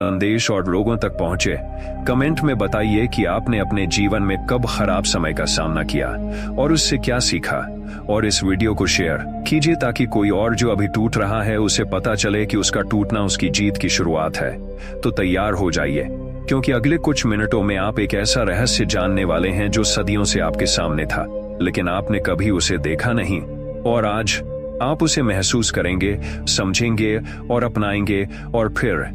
संदेश और लोगों तक पहुंचे। कमेंट में बताइए कि आपने अपने जीवन में कब खराब समय का सामना किया और उससे क्या सीखा, और इस वीडियो को शेयर कीजिए ताकि कोई और जो अभी टूट रहा है उसे पता चले कि उसका टूटना उसकी जीत की शुरुआत है। तो तैयार हो जाइए, क्योंकि अगले कुछ मिनटों में आप एक ऐसा रहस्य जानने वाले हैं जो सदियों से आपके सामने था, लेकिन आपने कभी उसे देखा नहीं, और आज आप उसे महसूस करेंगे, समझेंगे और अपनाएंगे, और फिर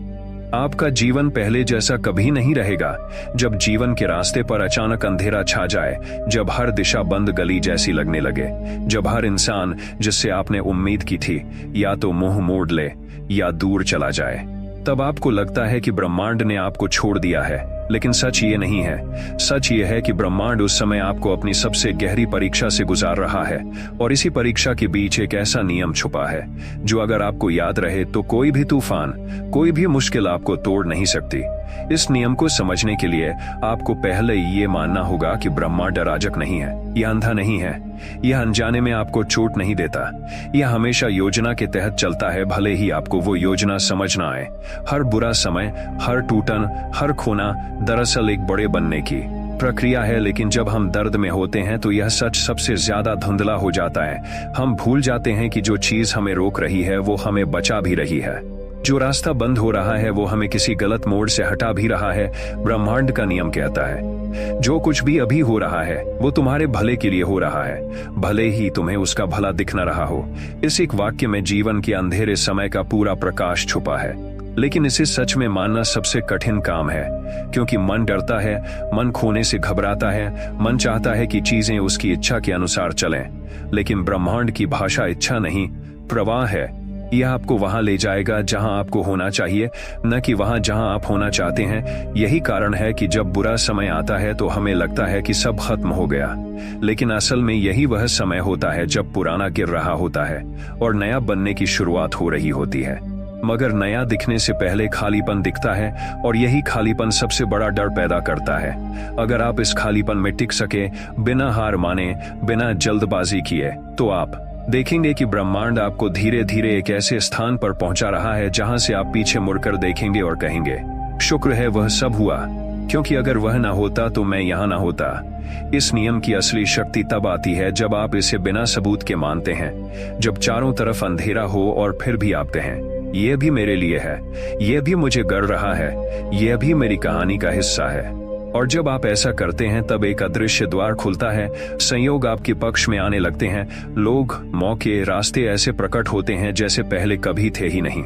आपका जीवन पहले जैसा कभी नहीं रहेगा। जब जीवन के रास्ते पर अचानक अंधेरा छा जाए, जब हर दिशा बंद गली जैसी लगने लगे, जब हर इंसान जिससे आपने उम्मीद की थी या तो मुंह मोड़ ले या दूर चला जाए, तब आपको लगता है कि ब्रह्मांड ने आपको छोड़ दिया है। लेकिन सच ये नहीं है। सच ये है कि ब्रह्मांड उस समय आपको अपनी सबसे गहरी परीक्षा से गुजार रहा है, और इसी परीक्षा के बीच एक ऐसा नियम छुपा है जो अगर आपको याद रहे तो कोई भी तूफान, कोई भी मुश्किल आपको तोड़ नहीं सकती। इस नियम को समझने के लिए आपको पहले ये मानना होगा कि ब्रह्मांड अराजक नहीं है, यह अंधा नहीं है, यह अनजाने में आपको चोट नहीं देता। यह हमेशा योजना के तहत चलता है, भले ही आपको वो योजना समझ ना आए। हर बुरा समय, हर टूटन, हर खोना दरअसल एक बड़े बनने की प्रक्रिया है। लेकिन जब हम दर्द में होते हैं तो यह सच सबसे ज्यादा धुंधला हो जाता है। हम भूल जाते हैं कि जो चीज हमें रोक रही है वो हमें बचा भी रही है। जो रास्ता बंद हो रहा है वो हमें किसी गलत मोड़ से हटा भी रहा है। ब्रह्मांड का नियम कहता है, जो कुछ भी अभी हो रहा है वो तुम्हारे भले के लिए हो रहा है, भले ही तुम्हें उसका भला दिख न रहा हो। इस एक वाक्य में जीवन के अंधेरे समय का पूरा प्रकाश छुपा है। लेकिन इसे सच में मानना सबसे कठिन काम है, क्योंकि मन डरता है, मन खोने से घबराता है, मन चाहता है कि चीजें उसकी इच्छा के अनुसार चलें। लेकिन ब्रह्मांड की भाषा इच्छा नहीं, प्रवाह है। यह आपको वहां ले जाएगा जहां आपको होना चाहिए, न कि वहां जहां आप होना चाहते हैं। यही कारण है कि जब बुरा समय आता है तो हमें लगता है कि सब खत्म हो गया, लेकिन असल में यही वह समय होता है जब पुराना गिर रहा होता है और नया बनने की शुरुआत हो रही होती है। मगर नया दिखने से पहले खालीपन दिखता है, और यही खालीपन सबसे बड़ा डर पैदा करता है। अगर आप इस खालीपन में टिक सके, बिना हार माने, बिना जल्दबाजी किए, तो आप देखेंगे कि ब्रह्मांड आपको धीरे धीरे एक ऐसे स्थान पर पहुंचा रहा है जहां से आप पीछे मुड़कर देखेंगे और कहेंगे, शुक्र है वह सब हुआ, क्योंकि अगर वह ना होता तो मैं यहां ना होता। इस नियम की असली शक्ति तब आती है जब आप इसे बिना सबूत के मानते हैं, जब चारों तरफ अंधेरा हो और फिर भी आप कहें, यह भी मेरे लिए है, यह भी मुझे गढ़ रहा है, यह भी मेरी कहानी का हिस्सा है। और जब आप ऐसा करते हैं तब एक अदृश्य द्वार खुलता है, संयोग आपके पक्ष में आने लगते हैं, लोग, मौके, रास्ते ऐसे प्रकट होते हैं जैसे पहले कभी थे ही नहीं।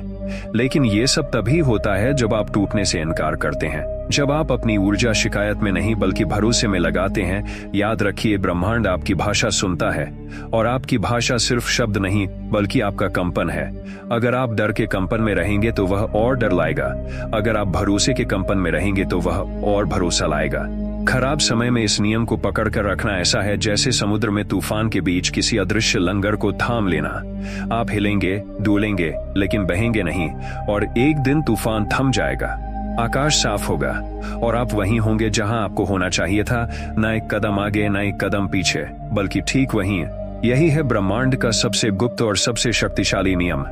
लेकिन ये सब तभी होता है जब आप टूटने से इनकार करते हैं, जब आप अपनी ऊर्जा शिकायत में नहीं बल्कि भरोसे में लगाते हैं। याद रखिए, ब्रह्मांड आपकी भाषा सुनता है, और आपकी भाषा सिर्फ शब्द नहीं बल्कि आपका कंपन है। अगर आप डर के कंपन में रहेंगे तो वह और डर लाएगा, अगर आप भरोसे के कंपन में रहेंगे तो वह और भरोसा लाएगा। खराब समय में इस नियम को पकड़ कर रखना ऐसा है जैसे समुद्र में तूफान के बीच किसी अदृश्य लंगर को थाम लेना। आप हिलेंगे, डोलेंगे, लेकिन बहेंगे नहीं, और एक दिन तूफान थम जाएगा, आकाश साफ होगा, और आप वहीं होंगे जहां आपको होना चाहिए था, न एक कदम आगे न एक कदम पीछे, बल्कि ठीक वहीं। यही है ब्रह्मांड का सबसे गुप्त और सबसे शक्तिशाली नियम।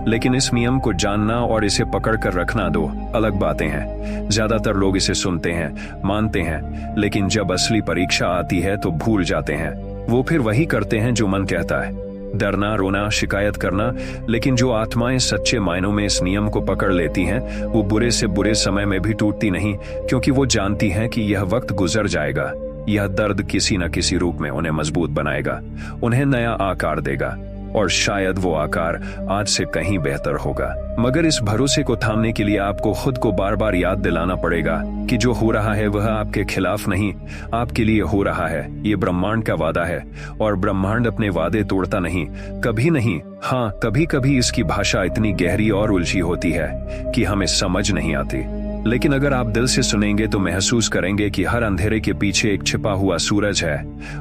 लेकिन इस नियम को जानना और इसे पकड़कर रखना दो अलग बातें हैं। ज्यादातर लोग इसे सुनते हैं, मानते हैं, लेकिन जब असली परीक्षा आती है तो भूल जाते हैं। वो फिर वही करते हैं जो मन कहता है, डरना, रोना, शिकायत करना। लेकिन जो आत्माएं सच्चे मायनों में इस नियम को पकड़ लेती हैं, वो बुरे से बुरे समय में भी टूटती नहीं, क्योंकि वो जानती हैं कि यह वक्त गुजर जाएगा। यह दर्द किसी न किसी रूप में उन्हें मजबूत बनाएगा, उन्हें नया आकार देगा, और शायद वो आकार आज से कहीं बेहतर होगा। मगर इस भरोसे को थामने के लिए आपको खुद को बार बार याद दिलाना पड़ेगा कि जो हो रहा है वह आपके खिलाफ नहीं, आपके लिए हो रहा है। ये ब्रह्मांड का वादा है, और ब्रह्मांड अपने वादे तोड़ता नहीं, कभी नहीं। हाँ, कभी कभी इसकी भाषा इतनी गहरी और उलझी होती है कि हमें समझ नहीं आती, लेकिन अगर आप दिल से सुनेंगे तो महसूस करेंगे कि हर अंधेरे के पीछे एक छिपा हुआ सूरज है,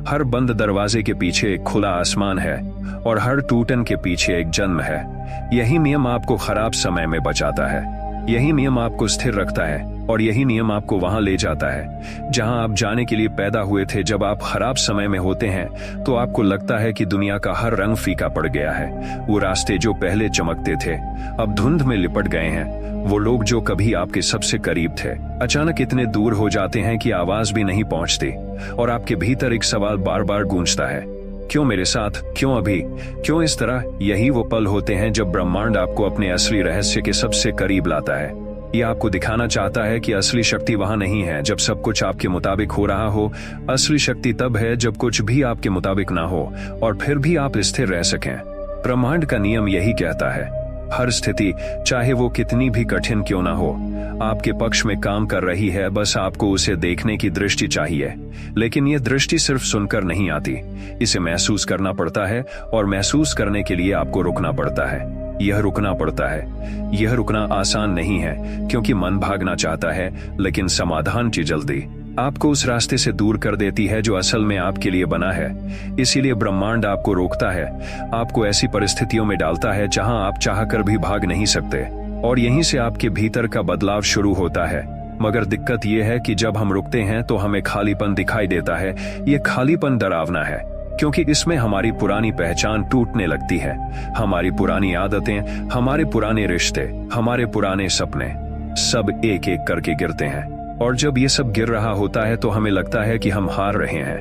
हर बंद दरवाजे के पीछे एक खुला आसमान है, और हर टूटन के पीछे एक जन्म है। यही नियम आपको खराब समय में बचाता है। यही नियम आपको स्थिर रखता है और यही नियम आपको वहां ले जाता है जहां आप जाने के लिए पैदा हुए थे। जब आप खराब समय में होते हैं तो आपको लगता है कि दुनिया का हर रंग फीका पड़ गया है। वो रास्ते जो पहले चमकते थे अब धुंध में लिपट गए हैं। वो लोग जो कभी आपके सबसे करीब थे अचानक इतने दूर हो जाते हैं कि आवाज भी नहीं पहुंचती और आपके भीतर एक सवाल बार बार गूंजता है, क्यों मेरे साथ, क्यों अभी, क्यों इस तरह। यही वो पल होते हैं जब ब्रह्मांड आपको अपने असली रहस्य के सबसे करीब लाता है। ये आपको दिखाना चाहता है कि असली शक्ति वहां नहीं है जब सब कुछ आपके मुताबिक हो रहा हो। असली शक्ति तब है जब कुछ भी आपके मुताबिक ना हो और फिर भी आप स्थिर रह सकें। ब्रह्मांड का नियम यही कहता है, हर स्थिति चाहे वो कितनी भी कठिन क्यों ना हो आपके पक्ष में काम कर रही है। बस आपको उसे देखने की दृष्टि चाहिए। लेकिन यह दृष्टि सिर्फ सुनकर नहीं आती, इसे महसूस करना पड़ता है और महसूस करने के लिए आपको रुकना पड़ता है। यह रुकना पड़ता है। यह रुकना आसान नहीं है क्योंकि मन भागना चाहता है, लेकिन समाधान की जल्दी आपको उस रास्ते से दूर कर देती है जो असल में आपके लिए बना है। इसीलिए ब्रह्मांड आपको रोकता है, आपको ऐसी परिस्थितियों में डालता है जहां आप चाहकर भी भाग नहीं सकते और यहीं से आपके भीतर का बदलाव शुरू होता है। मगर दिक्कत यह है कि जब हम रुकते हैं तो हमें खालीपन दिखाई देता है। यह खालीपन डरावना है क्योंकि इसमें हमारी पुरानी पहचान टूटने लगती है, हमारी पुरानी आदतें, हमारे पुराने रिश्ते, हमारे पुराने सपने सब एक एक करके गिरते हैं। और जब ये सब गिर रहा होता है तो हमें लगता है कि हम हार रहे हैं,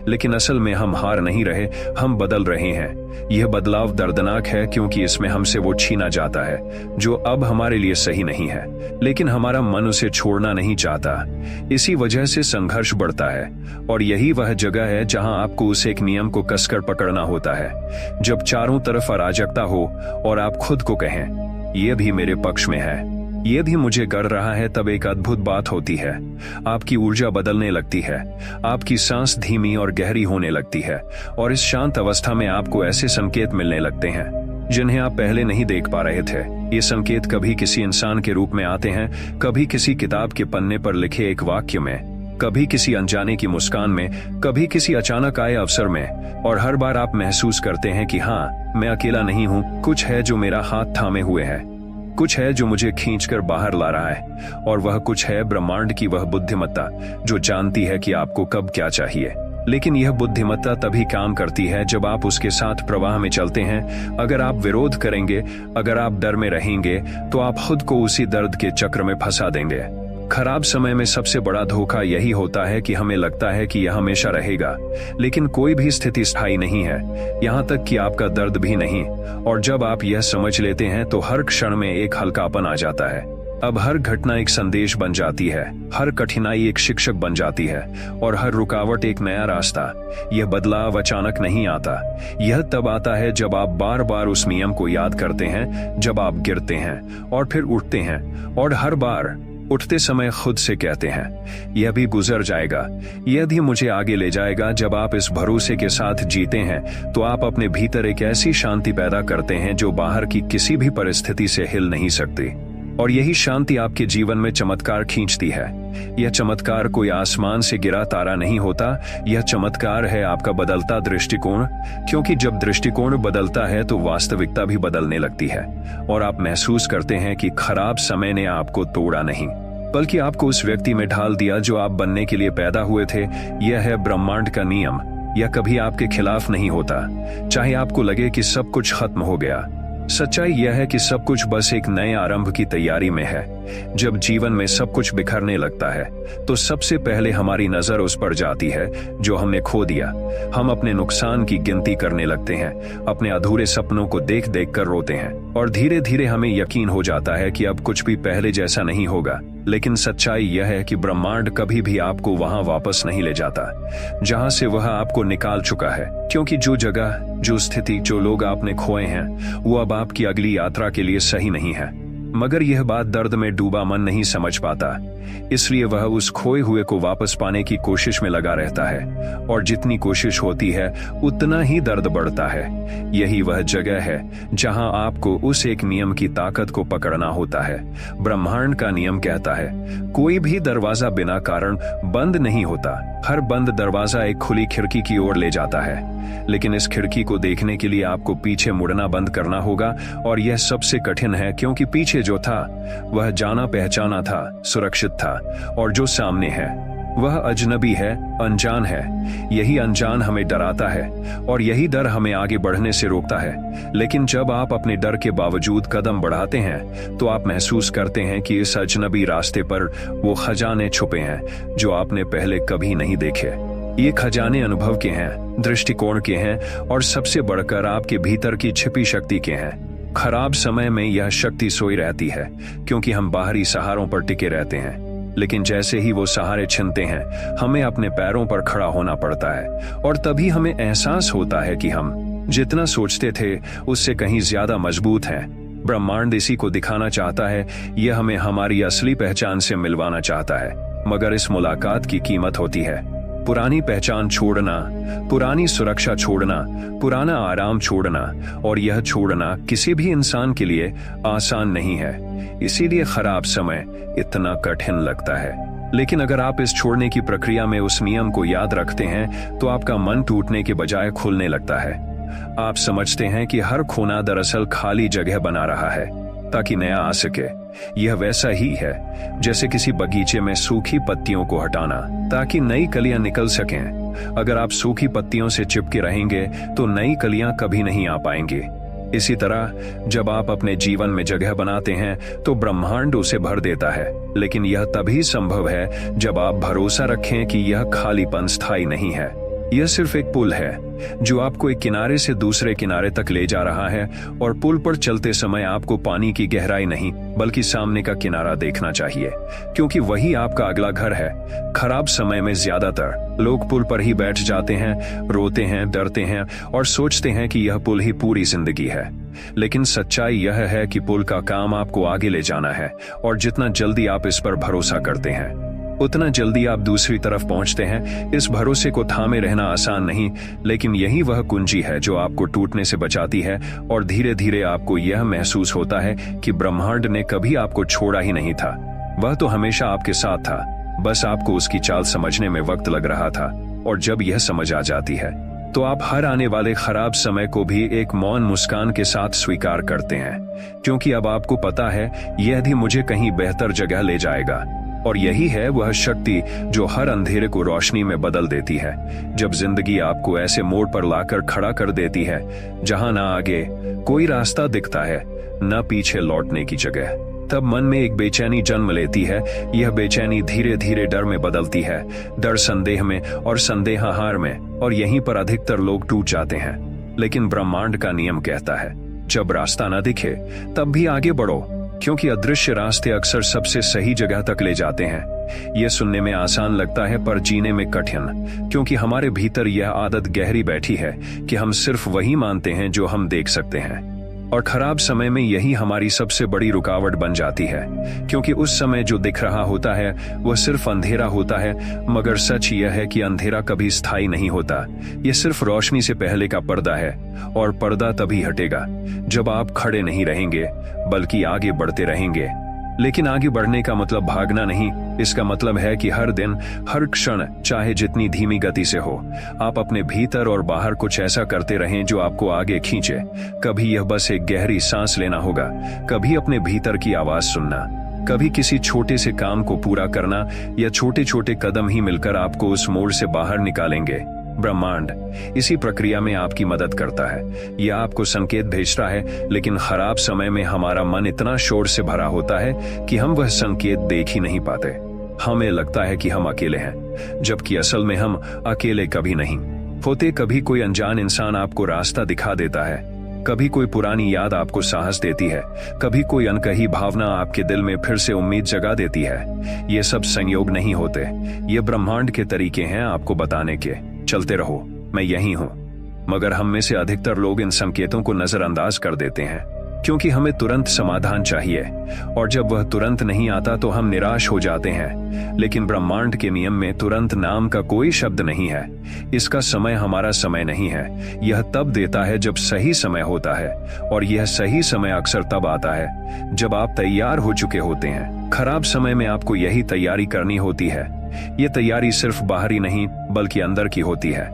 लेकिन असल में हम हार नहीं रहे, हम बदल रहे हैं। यह बदलाव दर्दनाक है क्योंकि इसमें हमसे वो छीना जाता है जो अब हमारे लिए सही नहीं है, लेकिन हमारा मन उसे छोड़ना नहीं चाहता। इसी वजह से संघर्ष बढ़ता है और यही वह जगह है जहां आपको उस एक नियम को कसकर पकड़ना होता है। जब चारों तरफ अराजकता हो और आप खुद को कहें, यह भी मेरे पक्ष में है, ये भी मुझे कर रहा है, तब एक अद्भुत बात होती है। आपकी ऊर्जा बदलने लगती है, आपकी सांस धीमी और गहरी होने लगती है और इस शांत अवस्था में आपको ऐसे संकेत मिलने लगते हैं जिन्हें आप पहले नहीं देख पा रहे थे। ये संकेत कभी किसी इंसान के रूप में आते हैं, कभी किसी किताब के पन्ने पर लिखे एक वाक्य में, कभी किसी अनजाने की मुस्कान में, कभी किसी अचानक आए अवसर में। और हर बार आप महसूस करते हैं कि हाँ, मैं अकेला नहीं हूँ, कुछ है जो मेरा हाथ थामे हुए है, कुछ है जो मुझे खींचकर बाहर ला रहा है। और वह कुछ है ब्रह्मांड की वह बुद्धिमत्ता जो जानती है कि आपको कब क्या चाहिए। लेकिन यह बुद्धिमत्ता तभी काम करती है जब आप उसके साथ प्रवाह में चलते हैं। अगर आप विरोध करेंगे, अगर आप डर में रहेंगे, तो आप खुद को उसी दर्द के चक्र में फंसा देंगे। खराब समय में सबसे बड़ा धोखा यही होता है कि हमें लगता है कि यह हमेशा रहेगा, लेकिन कोई भी स्थिति स्थायी नहीं है, यहाँ तक कि आपका दर्द भी नहीं। और जब आप यह समझ लेते हैं तो हर क्षण में एक हल्कापन आ जाता है। अब हर घटना एक संदेश बन जाती है, हर कठिनाई एक शिक्षक बन जाती है और हर रुकावट एक नया रास्ता। यह बदलाव अचानक नहीं आता, यह तब आता है जब आप बार बार उस नियम को याद करते हैं, जब आप गिरते हैं और फिर उठते हैं और हर बार उठते समय खुद से कहते हैं, यह भी गुजर जाएगा, यह भी मुझे आगे ले जाएगा। जब आप इस भरोसे के साथ जीते हैं तो आप अपने भीतर एक ऐसी शांति पैदा करते हैं जो बाहर की किसी भी परिस्थिति से हिल नहीं सकती। और यही शांति आपके जीवन में चमत्कार खींचती है। यह चमत्कार कोई आसमान से गिरा तारा नहीं होता, यह चमत्कार है आपका बदलता दृष्टिकोण। क्योंकि जब दृष्टिकोण बदलता है तो वास्तविकता भी बदलने लगती है और आप महसूस करते हैं कि खराब समय ने आपको तोड़ा नहीं, बल्कि आपको उस व्यक्ति में ढाल दिया जो आप बनने के लिए पैदा हुए थे। यह है ब्रह्मांड का नियम। यह कभी आपके खिलाफ नहीं होता, चाहे आपको लगे कि सब कुछ खत्म हो गया। सच्चाई यह है कि सब कुछ बस एक नए आरंभ की तैयारी में है। जब जीवन में सब कुछ बिखरने लगता है तो सबसे पहले हमारी नजर उस पर जाती है जो हमने खो दिया। हम अपने नुकसान की गिनती करने लगते हैं, अपने अधूरे सपनों को देख देख कर रोते हैं और धीरे धीरे हमें यकीन हो जाता है कि अब कुछ भी पहले जैसा नहीं होगा। लेकिन सच्चाई यह है कि ब्रह्मांड कभी भी आपको वहां वापस नहीं ले जाता जहां से वह आपको निकाल चुका है। क्योंकि जो जगह, जो स्थिति, जो लोग आपने खोए हैं वो अब आपकी अगली यात्रा के लिए सही नहीं है। मगर यह बात दर्द में डूबा मन नहीं समझ पाता, इसलिए वह उस खोए हुए को वापस पाने की कोशिश में लगा रहता है और जितनी कोशिश होती है उतना ही दर्द बढ़ता है। यही वह जगह है जहां आपको उस एक नियम की ताकत को पकड़ना होता है। ब्रह्मांड का नियम कहता है, कोई भी दरवाजा बिना कारण बंद नहीं होता, हर बंद दरवाजा एक खुली खिड़की की ओर ले जाता है। लेकिन इस खिड़की को देखने के लिए आपको पीछे मुड़ना बंद करना होगा और यह सबसे कठिन है क्योंकि पीछे जो था वह जाना पहचाना था, सुरक्षित था, और जो सामने है वह अजनबी है, अनजान है। यही अनजान हमें डराता है और यही डर हमें आगे बढ़ने से रोकता है। लेकिन जब आप अपने डर के बावजूद कदम बढ़ाते हैं तो आप महसूस करते हैं कि इस अजनबी रास्ते पर वो खजाने छुपे हैं जो आपने पहले कभी नहीं देखे। ये खजाने अनुभव के हैं, दृष्टिकोण के हैं और सबसे बढ़कर आपके भीतर की छिपी शक्ति के हैं। खराब समय में यह शक्ति सोई रहती है क्योंकि हम बाहरी सहारों पर टिके रहते हैं, लेकिन जैसे ही वो सहारे छिनते हैं हमें अपने पैरों पर खड़ा होना पड़ता है और तभी हमें एहसास होता है कि हम जितना सोचते थे उससे कहीं ज्यादा मजबूत हैं। ब्रह्मांड इसी को दिखाना चाहता है, यह हमें हमारी असली पहचान से मिलवाना चाहता है, मगर इस मुलाकात की कीमत होती है पुरानी पहचान छोड़ना, पुरानी सुरक्षा छोड़ना, पुराना आराम छोड़ना, और यह छोड़ना किसी भी इंसान के लिए आसान नहीं है। इसीलिए खराब समय इतना कठिन लगता है। लेकिन अगर आप इस छोड़ने की प्रक्रिया में उस नियम को याद रखते हैं तो आपका मन टूटने के बजाय खुलने लगता है। आप समझते हैं कि हर खोना दरअसल खाली जगह बना रहा है ताकि नया आ सके। यह वैसा ही है जैसे किसी बगीचे में सूखी पत्तियों को हटाना ताकि नई कलियां निकल सकें। अगर आप सूखी पत्तियों से चिपके रहेंगे तो नई कलियां कभी नहीं आ पाएंगी। इसी तरह जब आप अपने जीवन में जगह बनाते हैं तो ब्रह्मांड उसे भर देता है, लेकिन यह तभी संभव है जब आप भरोसा रखें कि यह खालीपन स्थायी नहीं है। यह सिर्फ एक पुल है जो आपको एक किनारे से दूसरे किनारे तक ले जा रहा है, और पुल पर चलते समय आपको पानी की गहराई नहीं बल्कि सामने का किनारा देखना चाहिए, क्योंकि वही आपका अगला घर है। खराब समय में ज्यादातर लोग पुल पर ही बैठ जाते हैं, रोते हैं, डरते हैं और सोचते हैं कि यह पुल ही पूरी जिंदगी है। लेकिन सच्चाई यह है कि पुल का काम आपको आगे ले जाना है, और जितना जल्दी आप इस पर भरोसा करते हैं उतना जल्दी आप दूसरी तरफ पहुंचते हैं। इस भरोसे को थामे रहना आसान नहीं, लेकिन यही वह कुंजी है जो आपको टूटने से बचाती है, और धीरे धीरे आपको यह महसूस होता है कि ब्रह्मांड ने कभी आपको छोड़ा ही नहीं था। वह तो हमेशा आपके साथ था, बस आपको उसकी चाल समझने में वक्त लग रहा था। और जब यह समझ आ जाती है तो आप हर आने वाले खराब समय को भी एक मौन मुस्कान के साथ स्वीकार करते हैं, क्योंकि अब आपको पता है यह भी मुझे कहीं बेहतर जगह ले जाएगा। और यही है वह शक्ति जो हर अंधेरे को रोशनी में बदल देती है। जब जिंदगी आपको ऐसे मोड़ पर लाकर खड़ा कर देती है जहां ना आगे कोई रास्ता दिखता है, न पीछे लौटने की जगह, तब मन में एक बेचैनी जन्म लेती है। यह बेचैनी धीरे धीरे डर में बदलती है, डर संदेह में और संदेह हार में, और यहीं पर अधिकतर लोग टूट जाते हैं। लेकिन ब्रह्मांड का नियम कहता है जब रास्ता न दिखे तब भी आगे बढ़ो, क्योंकि अदृश्य रास्ते अक्सर सबसे सही जगह तक ले जाते हैं। यह सुनने में आसान लगता है पर जीने में कठिन, क्योंकि हमारे भीतर यह आदत गहरी बैठी है कि हम सिर्फ वही मानते हैं जो हम देख सकते हैं, और खराब समय में यही हमारी सबसे बड़ी रुकावट बन जाती है, क्योंकि उस समय जो दिख रहा होता है वह सिर्फ अंधेरा होता है। मगर सच यह है कि अंधेरा कभी स्थायी नहीं होता, यह सिर्फ रोशनी से पहले का पर्दा है, और पर्दा तभी हटेगा जब आप खड़े नहीं रहेंगे बल्कि आगे बढ़ते रहेंगे। लेकिन आगे बढ़ने का मतलब भागना नहीं, इसका मतलब है कि हर दिन, हर क्षण, चाहे जितनी धीमी गति से हो, आप अपने भीतर और बाहर कुछ ऐसा करते रहें जो आपको आगे खींचे। कभी यह बस एक गहरी सांस लेना होगा, कभी अपने भीतर की आवाज सुनना, कभी किसी छोटे से काम को पूरा करना, या छोटे छोटे कदम ही मिलकर आपको उस मोड़ से बाहर निकालेंगे। ब्रह्मांड इसी प्रक्रिया में आपकी मदद करता है, यह आपको संकेत भेजता है, लेकिन खराब समय में हमारा मन इतना शोर से भरा होता है कि हम वह संकेत देख ही नहीं पाते। हमें लगता है कि हम अकेले हैं, जबकि असल में हम अकेले कभी नहीं होते। कभी कोई अनजान इंसान आपको रास्ता दिखा देता है, कभी कोई पुरानी याद आपको साहस देती है, कभी कोई अनकही भावना आपके दिल में फिर से उम्मीद जगा देती है। ये सब संयोग नहीं होते, ये ब्रह्मांड के तरीके हैं आपको बताने के, चलते रहो, मैं यही हूं। मगर हम में से अधिकतर लोग इन संकेतों को नजरअंदाज कर देते हैं, क्योंकि हमें तुरंत समाधान चाहिए, और जब वह तुरंत नहीं आता तो हम निराश हो जाते हैं। लेकिन ब्रह्मांड के नियम में तुरंत नाम का कोई शब्द नहीं है। इसका समय हमारा समय नहीं है, यह तब देता है जब सही समय होता है, और यह सही समय अक्सर तब आता है जब आप तैयार हो चुके होते हैं। खराब समय में आपको यही तैयारी करनी होती है। यह तैयारी सिर्फ बाहरी नहीं बल्कि अंदर की होती है।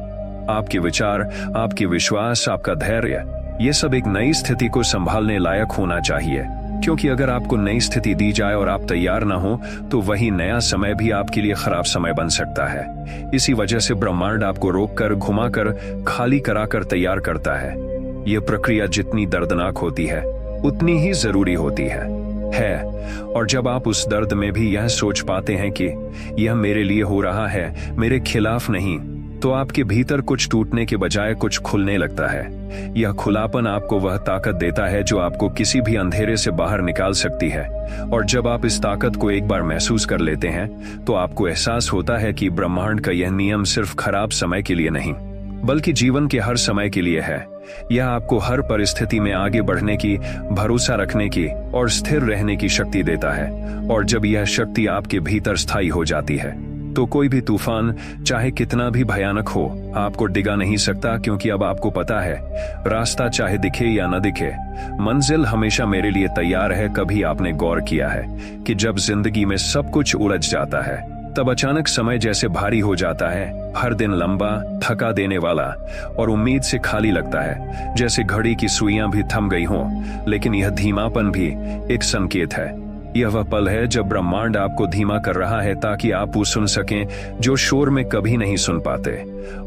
आपके विचार, आपके विश्वास, आपका धैर्य, ये सब एक नई स्थिति को संभालने लायक होना चाहिए। क्योंकि अगर आपको नई स्थिति दी जाए और आप तैयार ना हो तो वही नया समय भी आपके लिए खराब समय बन सकता है। इसी वजह से ब्रह्मांड आपको रोककर, घुमाकर, खाली कराकर तैयार करता है। यह प्रक्रिया जितनी दर्दनाक होती है उतनी ही जरूरी होती है। और जब आप उस दर्द में भी यह सोच पाते हैं कि यह मेरे लिए हो रहा है, मेरे खिलाफ नहीं, तो आपके भीतर कुछ टूटने के बजाय कुछ खुलने लगता है। यह खुलापन आपको वह ताकत देता है जो आपको किसी भी अंधेरे से बाहर निकाल सकती है। और जब आप इस ताकत को एक बार महसूस कर लेते हैं तो आपको एहसास होता है कि ब्रह्मांड का यह नियम सिर्फ खराब समय के लिए नहीं बल्कि जीवन के हर समय के लिए है। यह आपको हर परिस्थिति में आगे बढ़ने की, भरोसा रखने की और स्थिर रहने की शक्ति देता है। और जब यह शक्ति आपके भीतर स्थायी हो जाती है तो कोई भी तूफान चाहे कितना भी भयानक हो आपको डिगा नहीं सकता, क्योंकि अब आपको पता है रास्ता चाहे दिखे या न दिखे, मंजिल हमेशा मेरे लिए तैयार है। कभी आपने गौर किया है कि जब जिंदगी में सब कुछ उलझ जाता है तब अचानक समय जैसे भारी हो जाता है, हर दिन लंबा, थका देने वाला और उम्मीद से खाली लगता है, जैसे घड़ी की सुइयां भी थम गई हों। लेकिन यह धीमापन भी एक संकेत है। यह वह पल है जब ब्रह्मांड आपको धीमा कर रहा है ताकि आप वो सुन सकें जो शोर में कभी नहीं सुन पाते।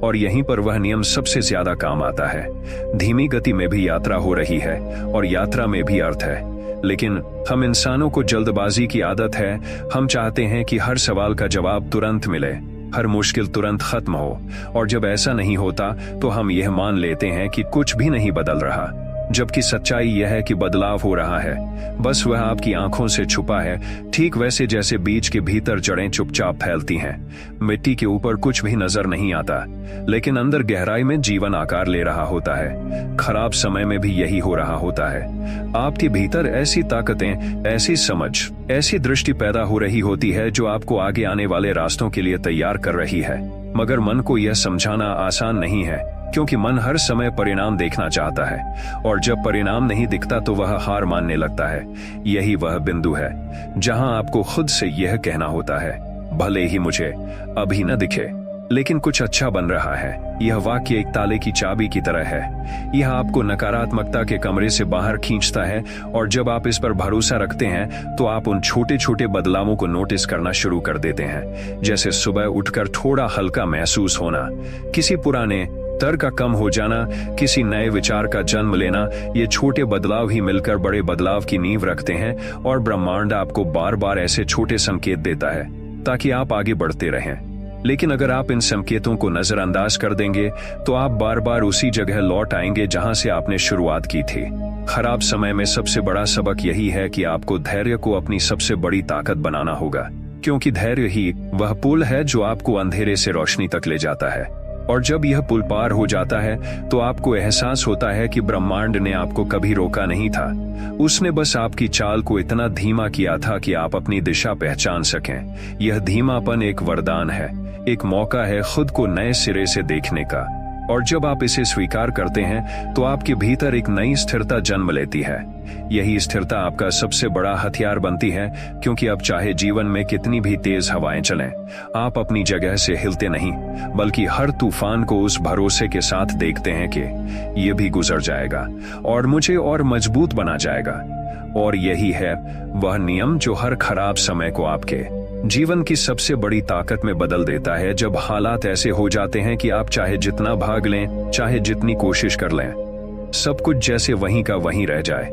और यहीं पर वह नियम सबसे ज्यादा काम आता है। धीमी गति में भी यात्रा हो रही है और यात्रा में भी अर्थ है। लेकिन हम इंसानों को जल्दबाजी की आदत है। हम चाहते हैं कि हर सवाल का जवाब तुरंत मिले, हर मुश्किल तुरंत खत्म हो। और जब ऐसा नहीं होता तो हम यह मान लेते हैं कि कुछ भी नहीं बदल रहा, जबकि सच्चाई यह है कि बदलाव हो रहा है, बस वह आपकी आंखों से छुपा है। ठीक वैसे जैसे बीज के भीतर जड़ें चुपचाप फैलती हैं, मिट्टी के ऊपर कुछ भी नजर नहीं आता, लेकिन अंदर गहराई में जीवन आकार ले रहा होता है। खराब समय में भी यही हो रहा होता है। आपके भीतर ऐसी ताकतें, ऐसी समझ, ऐसी दृष्टि पैदा हो रही होती है जो आपको आगे आने वाले रास्तों के लिए तैयार कर रही है। मगर मन को यह समझाना आसान नहीं है, क्योंकि मन हर समय परिणाम देखना चाहता है और जब परिणाम नहीं दिखता तो वह हार मानने लगता है। यही वह बिंदु है जहां आपको खुद से यह कहना होता है, भले ही मुझे अभी न दिखे लेकिन कुछ अच्छा बन रहा है। यह वाक्य एक ताले की चाबी की तरह है। यह आपको नकारात्मकता के कमरे से बाहर खींचता है और जब आप इस पर भरोसा रखते हैं तो आप उन छोटे छोटे बदलावों को नोटिस करना शुरू कर देते हैं। जैसे सुबह उठकर थोड़ा हल्का महसूस होना, किसी पुराने डर का कम हो जाना, किसी नए विचार का जन्म लेना। ये छोटे बदलाव ही मिलकर बड़े बदलाव की नींव रखते हैं। और ब्रह्मांड आपको बार बार ऐसे छोटे संकेत देता है ताकि आप आगे बढ़ते रहें। लेकिन अगर आप इन संकेतों को नजरअंदाज कर देंगे तो आप बार बार उसी जगह लौट आएंगे जहां से आपने शुरुआत की थी। खराब समय में सबसे बड़ा सबक यही है कि आपको धैर्य को अपनी सबसे बड़ी ताकत बनाना होगा, क्योंकि धैर्य ही वह पुल है जो आपको अंधेरे से रोशनी तक ले जाता है। और जब यह पुल पार हो जाता है तो आपको एहसास होता है कि ब्रह्मांड ने आपको कभी रोका नहीं था। उसने बस आपकी चाल को इतना धीमा किया था कि आप अपनी दिशा पहचान सकें। यह धीमापन एक वरदान है, एक मौका है खुद को नए सिरे से देखने का। और जब आप इसे स्वीकार करते हैं तो आपके भीतर एक नई स्थिरता जन्म लेती है। यही स्थिरता आपका सबसे बड़ा हथियार बनती है, क्योंकि अब चाहे जीवन में कितनी भी तेज हवाएं चलें, आप अपनी जगह से हिलते नहीं, बल्कि हर तूफान को उस भरोसे के साथ देखते हैं कि ये भी गुजर जाएगा और मुझे और मजबूत बना जाएगा। और यही है वह नियम जो हर खराब समय को आपके जीवन की सबसे बड़ी ताकत में बदल देता है। जब हालात ऐसे हो जाते हैं कि आप चाहे जितना भाग लें, चाहे जितनी कोशिश कर लें, सब कुछ जैसे वहीं का वहीं रह जाए,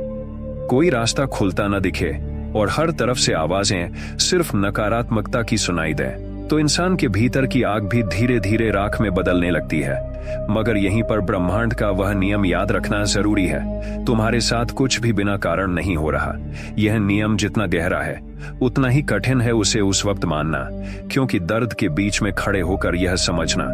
कोई रास्ता खुलता न दिखे और हर तरफ से आवाजें सिर्फ नकारात्मकता की सुनाई दें, तो इंसान के भीतर की आग भी धीरे धीरे राख में बदलने लगती है। मगर यहीं पर ब्रह्मांड का वह नियम याद रखना जरूरी है, तुम्हारे साथ कुछ भी बिना कारण नहीं हो रहा। यह नियम जितना गहरा है उतना ही कठिन है उसे उस वक्त मानना, क्योंकि दर्द के बीच में खड़े होकर यह समझना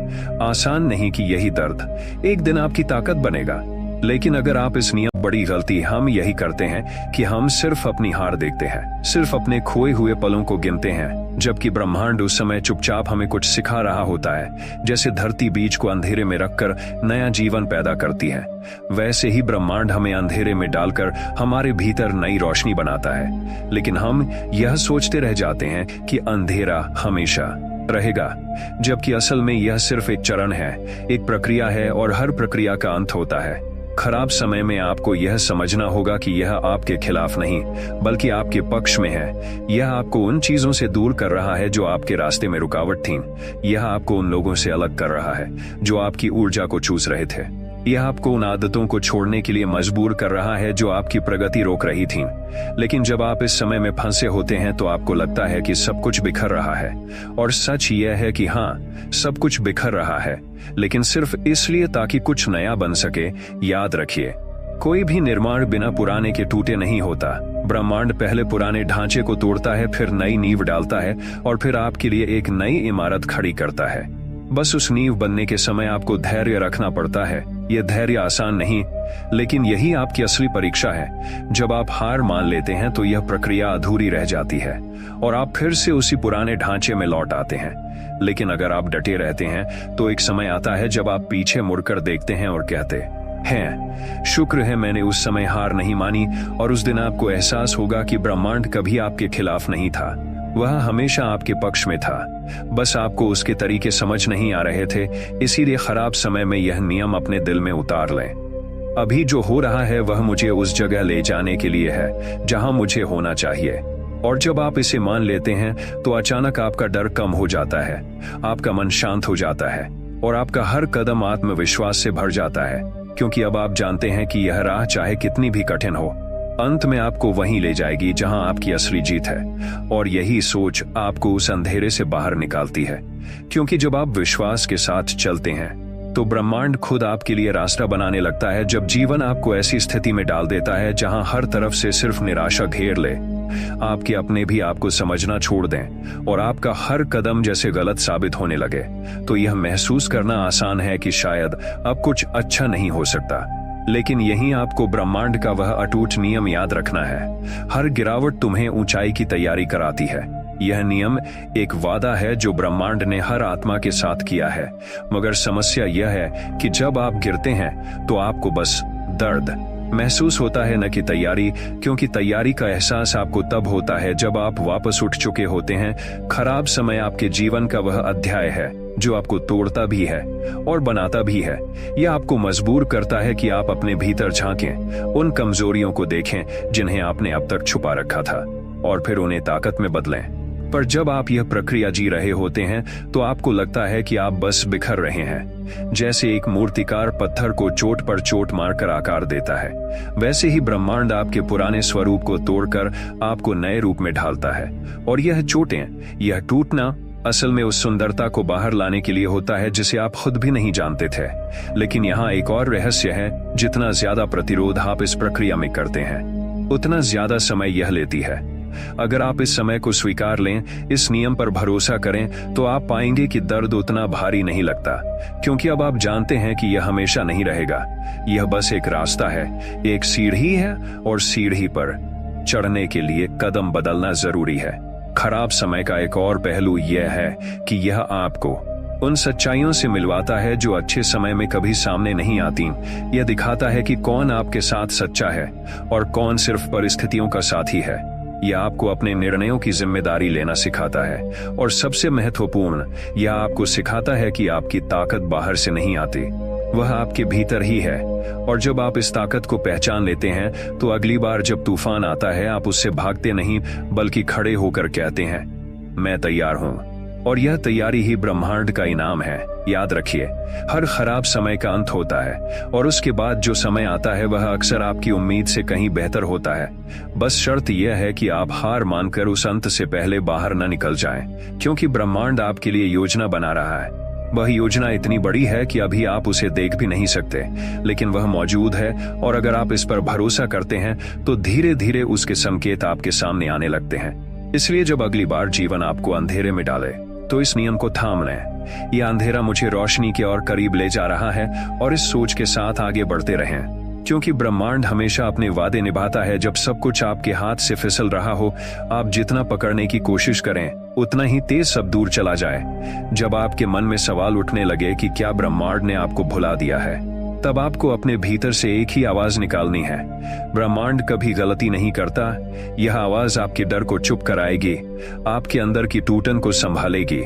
आसान नहीं कि यही दर्द एक दिन आपकी ताकत बनेगा। लेकिन अगर आप इस नियम बड़ी गलती हम यही करते हैं कि हम सिर्फ अपनी हार देखते हैं, सिर्फ अपने खोए हुए पलों को गिनते हैं, जबकि ब्रह्मांड उस समय चुपचाप हमें कुछ सिखा रहा होता है। जैसे धरती बीज को अंधेरे में रखकर नया जीवन पैदा करती है, वैसे ही ब्रह्मांड हमें अंधेरे में डालकर हमारे भीतर नई रोशनी बनाता है। लेकिन हम यह सोचते रह जाते हैं कि अंधेरा हमेशा रहेगा, जबकि असल में यह सिर्फ एक चरण है, एक प्रक्रिया है और हर प्रक्रिया का अंत होता है। खराब समय में आपको यह समझना होगा कि यह आपके खिलाफ नहीं बल्कि आपके पक्ष में है। यह आपको उन चीजों से दूर कर रहा है जो आपके रास्ते में रुकावट थीं। यह आपको उन लोगों से अलग कर रहा है जो आपकी ऊर्जा को चूस रहे थे। यह आपको उन आदतों को छोड़ने के लिए मजबूर कर रहा है जो आपकी प्रगति रोक रही थीं। लेकिन जब आप इस समय में फंसे होते हैं तो आपको लगता है कि सब कुछ बिखर रहा है, और सच यह है कि हाँ, सब कुछ बिखर रहा है, लेकिन सिर्फ इसलिए ताकि कुछ नया बन सके। याद रखिए, कोई भी निर्माण बिना पुराने के टूटे नहीं होता। ब्रह्मांड पहले पुराने ढांचे को तोड़ता है, फिर नई नींव डालता है और फिर आपके लिए एक नई इमारत खड़ी करता है। बस उस नींव बनने के समय आपको धैर्य रखना पड़ता है। यह धैर्य आसान नहीं, लेकिन यही आपकी असली परीक्षा है। जब आप हार मान लेते हैं तो यह प्रक्रिया अधूरी रह जाती है और आप फिर से उसी पुराने ढांचे में लौट आते हैं। लेकिन अगर आप डटे रहते हैं तो एक समय आता है जब आप पीछे मुड़कर देखते हैं और कहते हैं, शुक्र है मैंने उस समय हार नहीं मानी। और उस दिन आपको एहसास होगा कि ब्रह्मांड कभी आपके खिलाफ नहीं था, वह हमेशा आपके पक्ष में था। बस आपको उसके तरीके समझ नहीं आ रहे थे। इसीलिए खराब समय में यह नियम अपने दिल में उतार लें। अभी जो हो रहा है वह मुझे उस जगह ले जाने के लिए है जहां मुझे होना चाहिए। और जब आप इसे मान लेते हैं तो अचानक आपका डर कम हो जाता है, आपका मन शांत हो जाता है और आपका हर कदम आत्मविश्वास से भर जाता है, क्योंकि अब आप जानते हैं कि यह राह चाहे कितनी भी कठिन हो, अंत में आपको वहीं ले जाएगी जहां आपकी असली जीत है। और यही सोच आपको उस अंधेरे से बाहर निकालती है, क्योंकि जब आप विश्वास के साथ चलते हैं तो ब्रह्मांड खुद आपके लिए रास्ता बनाने लगता है। जब जीवन आपको ऐसी स्थिति में डाल देता है जहां हर तरफ से सिर्फ निराशा घेर ले, आपके अपने भी आपको समझना छोड़ दें और आपका हर कदम जैसे गलत साबित होने लगे, तो यह महसूस करना आसान है कि शायद अब कुछ अच्छा नहीं हो सकता। लेकिन यहीं आपको ब्रह्मांड का वह अटूट नियम याद रखना है। हर गिरावट तुम्हें ऊंचाई की तैयारी कराती है। यह नियम एक वादा है जो ब्रह्मांड ने हर आत्मा के साथ किया है। मगर समस्या यह है कि जब आप गिरते हैं तो आपको बस दर्द महसूस होता है, न कि तैयारी, क्योंकि तैयारी का एहसास आपको तब होता है जब आप वापस उठ चुके होते हैं। खराब समय आपके जीवन का वह अध्याय है जो आपको तोड़ता भी है और बनाता भी है। यह आपको मजबूर करता है कि आप अपने भीतर झांकें, उन कमजोरियों को देखें जिन्हें आपने अब तक छुपा रखा था, और फिर उन्हें ताकत में बदलें। पर जब आप यह प्रक्रिया जी रहे होते हैं तो आपको लगता है कि आप बस बिखर रहे हैं। जैसे एक मूर्तिकार पत्थर को चोट पर चोट मारकर आकार देता है, वैसे ही ब्रह्मांड आपके पुराने स्वरूप को तोड़कर आपको नए रूप में ढालता है। और यह चोटें, यह टूटना असल में उस सुंदरता को बाहर लाने के लिए होता है जिसे आप खुद भी नहीं जानते थे। लेकिन यहाँ एक और रहस्य है, जितना ज्यादा प्रतिरोध आप इस प्रक्रिया में करते हैं उतना ज्यादा समय यह लेती है। अगर आप इस समय को स्वीकार लें, इस नियम पर भरोसा करें, तो आप पाएंगे कि दर्द उतना भारी नहीं लगता, क्योंकि अब आप जानते हैं कि यह हमेशा नहीं रहेगा। यह बस एक रास्ता है, एक सीढ़ी है, और सीढ़ी पर चढ़ने के लिए कदम बदलना जरूरी है। खराब समय का एक और पहलू यह है कि यह आपको उन सच्चाइयों से मिलवाता है जो अच्छे समय में कभी सामने नहीं आती। यह दिखाता है कि कौन आपके साथ सच्चा है और कौन सिर्फ परिस्थितियों का साथी है। यह आपको अपने निर्णयों की जिम्मेदारी लेना सिखाता है, और सबसे महत्वपूर्ण, यह आपको सिखाता है कि आपकी ताकत बाहर से नहीं आती, वह आपके भीतर ही है। और जब आप इस ताकत को पहचान लेते हैं तो अगली बार जब तूफान आता है आप उससे भागते नहीं बल्कि खड़े होकर कहते हैं, मैं तैयार हूं। और यह तैयारी ही ब्रह्मांड का इनाम है। याद रखिए, हर खराब समय का अंत होता है और उसके बाद जो समय आता है वह अक्सर आपकी उम्मीद से कहीं बेहतर होता है। बस शर्त यह है कि आप हार मानकर उस अंत से पहले बाहर न निकल जाएं, क्योंकि ब्रह्मांड आपके लिए योजना बना रहा है। वह योजना इतनी बड़ी है कि अभी आप उसे देख भी नहीं सकते, लेकिन वह मौजूद है, और अगर आप इस पर भरोसा करते हैं तो धीरे धीरे उसके संकेत आपके सामने आने लगते हैं। इसलिए जब अगली बार जीवन आपको अंधेरे में डाले तो इस नियम को थाम लें, यह अंधेरा मुझे रोशनी के और करीब ले जा रहा है, और इस सोच के साथ आगे बढ़ते रहें, क्योंकि ब्रह्मांड हमेशा अपने वादे निभाता है। जब सब कुछ आपके हाथ से फिसल रहा हो, आप जितना पकड़ने की कोशिश करें उतना ही तेज सब दूर चला जाए। जब आपके मन में सवाल उठने लगे कि क्या ब्रह्मांड ने आपको भुला दिया है, तब आपको अपने भीतर से एक ही आवाज निकालनी है, ब्रह्मांड कभी गलती नहीं करता। यह आवाज आपके डर को चुप कराएगी, आपके अंदर की टूटन को संभालेगी,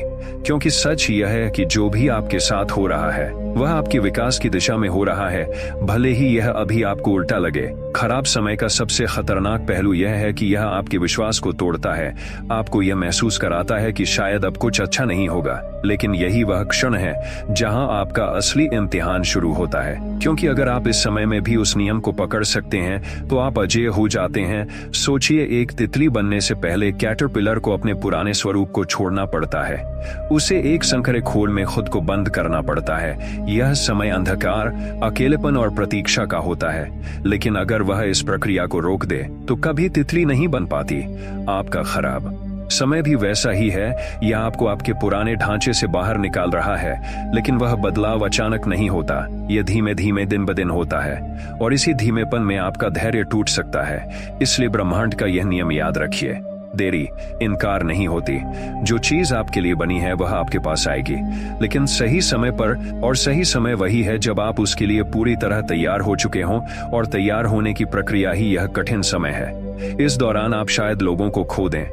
क्योंकि सच यह है कि जो भी आपके साथ हो रहा है वह आपके विकास की दिशा में हो रहा है, भले ही यह अभी आपको उल्टा लगे। खराब समय का सबसे खतरनाक पहलू यह है कि यह आपके विश्वास को तोड़ता है, आपको यह महसूस कराता है कि शायद अब कुछ अच्छा नहीं होगा। लेकिन यही वह क्षण है जहां आपका असली इम्तिहान शुरू होता है, क्योंकि अगर आप इस समय में भी उस नियम को पकड़ सकते हैं तो आप अजेय हो जाते हैं। सोचिए, एक तितली बनने से पहले कैटरपिलर को अपने पुराने स्वरूप को छोड़ना पड़ता है, उसे एक संकरे खोल में खुद को बंद करना पड़ता है। यह समय अंधकार, अकेलेपन और प्रतीक्षा का होता है, लेकिन अगर वह इस प्रक्रिया को रोक दे तो कभी तितली नहीं बन पाती। आपका खराब समय भी वैसा ही है, यह आपको आपके पुराने ढांचे से बाहर निकाल रहा है, लेकिन वह बदलाव अचानक नहीं होता, यह धीमे धीमे दिन ब दिन होता है, और इसी धीमेपन में आपका धैर्य टूट सकता है। इसलिए ब्रह्मांड का यह नियम याद रखिए, देरी इनकार नहीं होती। जो चीज आपके लिए बनी है वह आपके पास आएगी, लेकिन सही समय पर, और सही समय वही है जब आप उसके लिए पूरी तरह तैयार हो चुके हों, और तैयार होने की प्रक्रिया ही यह कठिन समय है। इस दौरान आप शायद लोगों को खो दें,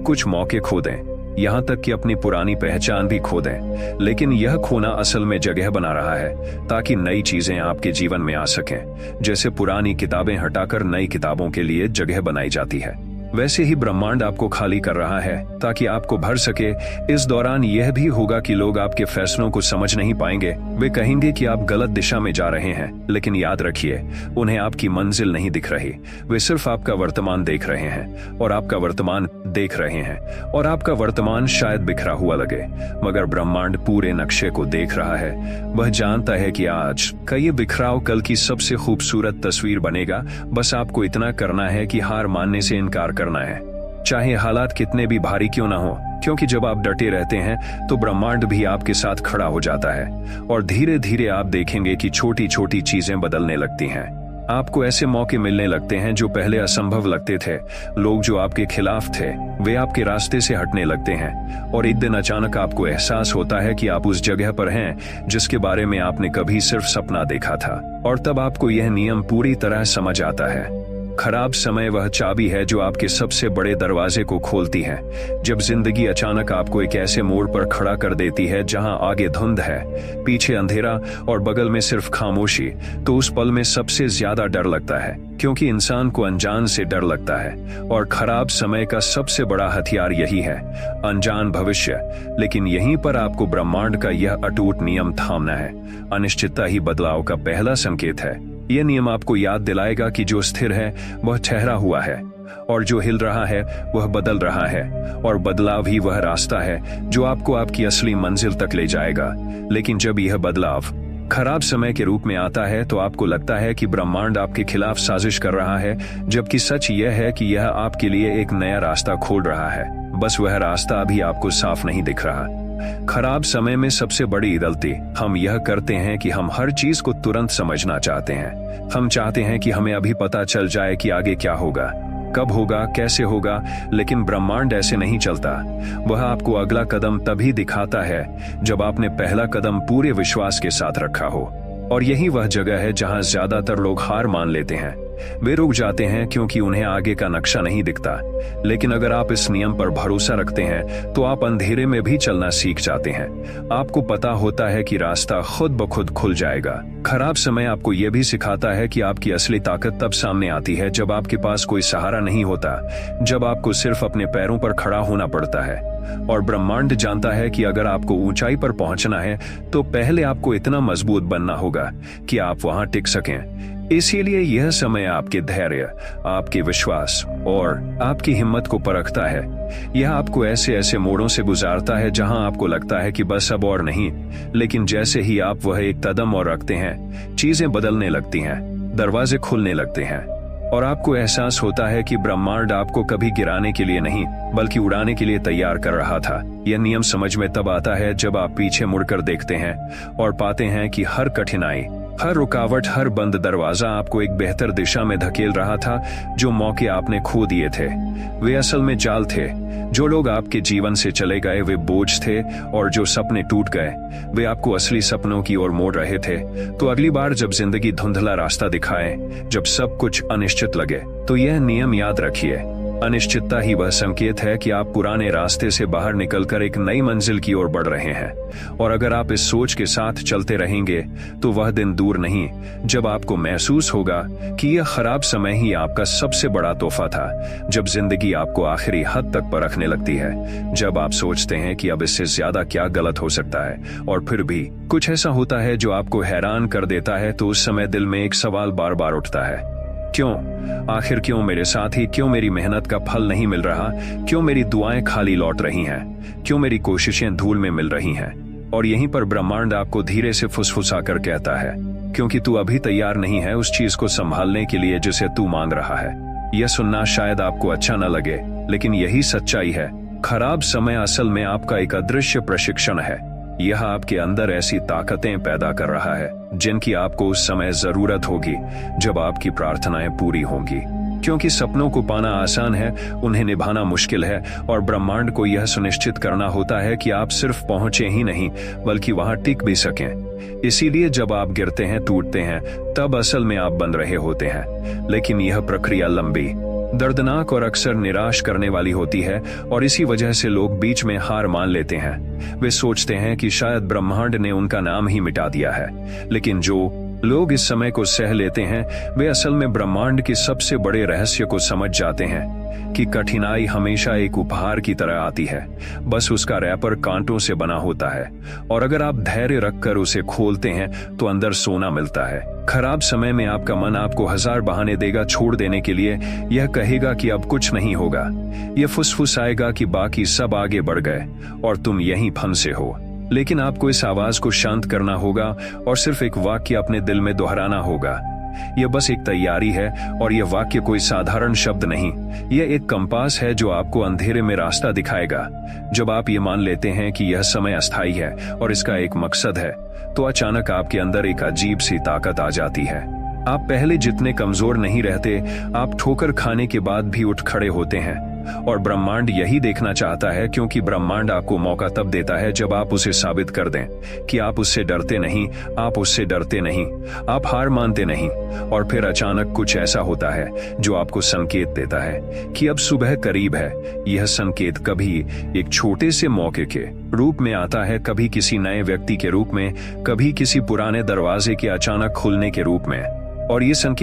कुछ मौके खो दें, यहाँ तक कि अपनी पुरानी पहचान भी खो दें, लेकिन यह खोना असल में जगह बना रहा है ताकि नई चीजें आपके जीवन में आ सकें। जैसे पुरानी किताबें हटाकर नई किताबों के लिए जगह बनाई जाती है, वैसे ही ब्रह्मांड आपको खाली कर रहा है ताकि आपको भर सके। इस दौरान यह भी होगा कि लोग आपके फैसलों को समझ नहीं पाएंगे, वे कहेंगे कि आप गलत दिशा में जा रहे हैं, लेकिन याद रखिए, उन्हें आपकी मंजिल नहीं दिख रही, वे सिर्फ आपका वर्तमान देख रहे हैं, और आपका वर्तमान देख रहे हैं, और आपका वर्तमान शायद बिखरा हुआ लगे, मगर ब्रह्मांड पूरे नक्शे को देख रहा है। वह जानता है कि आज का ये बिखराव कल की सबसे खूबसूरत तस्वीर बनेगा। बस आपको इतना करना है कि हार मानने से इनकार करना है, चाहे हालात कितने भी भारी क्यों ना हो, क्योंकि जब आप डटे रहते हैं तो ब्रह्मांड भी आपके साथ खड़ा हो जाता है, और धीरे धीरे आप देखेंगे कि छोटी छोटी चीजें बदलने लगती हैं। आपको ऐसे मौके मिलने लगते हैं जो पहले असंभव लगते थे, लोग जो आपके खिलाफ थे वे आपके रास्ते से हटने लगते हैं, और एक दिन अचानक आपको एहसास होता है कि आप उस जगह पर हैं जिसके बारे में आपने कभी सिर्फ सपना देखा था। और तब आपको यह नियम पूरी तरह समझ आता है, खराब समय वह चाबी है जो आपके सबसे बड़े दरवाजे को खोलती है। जब जिंदगी अचानक आपको एक ऐसे मोड़ पर खड़ा कर देती है जहां आगे धुंध है, पीछे अंधेरा और बगल में सिर्फ खामोशी, तो उस पल में सबसे ज्यादा डर लगता है, क्योंकि इंसान को अनजान से डर लगता है, और खराब समय का सबसे बड़ा हथियार यही है, अनजान भविष्य। लेकिन यहीं पर आपको ब्रह्मांड का यह अटूट नियम थामना है। अनिश्चितता ही बदलाव का पहला संकेत है। यह नियम आपको याद दिलाएगा कि जो स्थिर है वह ठहरा हुआ है, और जो हिल रहा है वह बदल रहा है, और बदलाव ही वह रास्ता है जो आपको आपकी असली मंजिल तक ले जाएगा। लेकिन जब यह बदलाव खराब समय के रूप में आता है तो आपको लगता है कि ब्रह्मांड आपके खिलाफ साजिश कर रहा है, जबकि सच यह है कि यह आपके लिए एक नया रास्ता खोल रहा है। बस वह रास्ता अभी आपको साफ नहीं दिख रहा। खराब समय में सबसे बड़ी गलती हम यह करते हैं कि हम हर चीज को तुरंत समझना चाहते हैं। हम चाहते हैं कि हमें अभी पता चल जाए कि आगे क्या होगा, कब होगा, कैसे होगा, लेकिन ब्रह्मांड ऐसे नहीं चलता। वह आपको अगला कदम तभी दिखाता है जब आपने पहला कदम पूरे विश्वास के साथ रखा हो। और यही वह जगह है जहां ज्यादातर लोग हार मान लेते हैं। वे रुक जाते हैं क्योंकि उन्हें आगे का नक्शा नहीं दिखता। लेकिन अगर आप इस नियम पर भरोसा रखते हैं तो आप अंधेरे में भी चलना सीख जाते हैं। आपको पता होता है कि रास्ता खुद ब खुद खुल जाएगा। खराब समय आपको यह भी सिखाता है कि आपकी असली ताकत तब सामने आती है जब आपके पास कोई सहारा नहीं होता, जब आपको सिर्फ अपने पैरों पर खड़ा होना पड़ता है। और ब्रह्मांड जानता है कि अगर आपको ऊंचाई पर पहुंचना है तो पहले आपको इतना मजबूत बनना होगा कि आप वहां टिक सकें। इसीलिए यह समय आपके धैर्य, आपके विश्वास और आपकी हिम्मत को परखता है। यह आपको ऐसे ऐसे मोड़ों से गुजारता है जहां आपको लगता है कि बस अब और नहीं, लेकिन जैसे ही आप वह एक कदम और रखते हैं, चीजें बदलने लगती हैं, दरवाजे खुलने लगते हैं, और आपको एहसास होता है कि ब्रह्मांड आपको कभी गिराने के लिए नहीं बल्कि उड़ाने के लिए तैयार कर रहा था। यह नियम समझ में तब आता है जब आप पीछे मुड़कर देखते हैं और पाते हैं कि हर कठिनाई, हर रुकावट, हर बंद दरवाजा आपको एक बेहतर दिशा में धकेल रहा था। जो मौके आपने खो दिए थे वे असल में जाल थे, जो लोग आपके जीवन से चले गए वे बोझ थे, और जो सपने टूट गए वे आपको असली सपनों की ओर मोड़ रहे थे। तो अगली बार जब जिंदगी धुंधला रास्ता दिखाए, जब सब कुछ अनिश्चित लगे, तो यह नियम याद रखिए, अनिश्चितता ही वह संकेत है कि आप पुराने रास्ते से बाहर निकलकर एक नई मंजिल की ओर बढ़ रहे हैं। और अगर आप इस सोच के साथ चलते रहेंगे तो वह दिन दूर नहीं जब आपको महसूस होगा कि यह खराब समय ही आपका सबसे बड़ा तोहफा था, जब जिंदगी आपको आखिरी हद तक परखने लगती है, जब आप सोचते हैं कि अब इससे ज्यादा क्या गलत हो सकता है और फिर भी कुछ ऐसा होता है जो आपको हैरान कर देता है। तो उस समय दिल में एक सवाल बार बार उठता है, क्यों? आखिर क्यों मेरे साथ ही? क्यों मेरी मेहनत का फल नहीं मिल रहा? क्यों मेरी दुआएं खाली लौट रही हैं? क्यों मेरी कोशिशें धूल में मिल रही हैं? और यहीं पर ब्रह्मांड आपको धीरे से फुसफुसा कर कहता है, क्योंकि तू अभी तैयार नहीं है उस चीज को संभालने के लिए जिसे तू मांग रहा है। यह सुनना शायद आपको अच्छा न लगे, लेकिन यही सच्चाई है। खराब समय असल में आपका एक अदृश्य प्रशिक्षण है। यह आपके अंदर ऐसी ताकतें पैदा कर रहा है जिनकी आपको उस समय जरूरत होगी जब आपकी प्रार्थनाएं पूरी होंगी। क्योंकि सपनों को पाना आसान है, उन्हें निभाना मुश्किल है, और ब्रह्मांड को यह सुनिश्चित करना होता है कि आप सिर्फ पहुंचे ही नहीं बल्कि वहां टिक भी सकें। इसीलिए जब आप गिरते हैं, टूटते हैं, तब असल में आप बन रहे होते हैं। लेकिन यह प्रक्रिया लंबी, दर्दनाक और अक्सर निराश करने वाली होती है, और इसी वजह से लोग बीच में हार मान लेते हैं। वे सोचते हैं कि शायद ब्रह्मांड ने उनका नाम ही मिटा दिया है। लेकिन जो लोग इस समय को सह लेते हैं वे असल में ब्रह्मांड के सबसे बड़े रहस्य को समझ जाते हैं कि कठिनाई हमेशा एक उपहार की तरह आती है, बस उसका रैपर कांटों से बना होता है, और अगर आप धैर्य रखकर उसे खोलते हैं तो अंदर सोना मिलता है। खराब समय में आपका मन आपको हजार बहाने देगा छोड़ देने के लिए। यह कहेगा कि अब कुछ नहीं होगा, यह फुसफुसाएगा कि बाकी सब आगे बढ़ गए और तुम यहीं फंसे हो। लेकिन आपको इस आवाज को शांत करना होगा और सिर्फ एक वाक्य अपने दिल में दोहराना होगा। यह बस एक तैयारी है, और यह वाक्य कोई साधारण शब्द नहीं, यह एक कंपास है जो आपको अंधेरे में रास्ता दिखाएगा। जब आप ये मान लेते हैं कि यह समय अस्थायी है और इसका एक मकसद है, तो अचानक आपके अंदर एक अजीब सी ताकत आ जाती है। आप पहले जितने कमजोर नहीं रहते, आप ठोकर खाने के बाद भी उठ खड़े होते हैं। और ब्रह्मांड यही देखना चाहता है, क्योंकि ब्रह्मांड आपको मौका तब देता है जब आप उसे साबित कर दें कि आप उससे डरते नहीं, आप उससे डरते नहीं, आप हार मानते नहीं। और फिर अचानक कुछ ऐसा होता है जो आपको संकेत देता है कि अब सुबह करीब है। यह संकेत कभी एक छोटे से मौके के रूप में आता है, कभी किसी नए व्यक्ति के रूप में, कभी किसी पुराने दरवाजे के अचानक खुलने के रूप में। और ये संकेत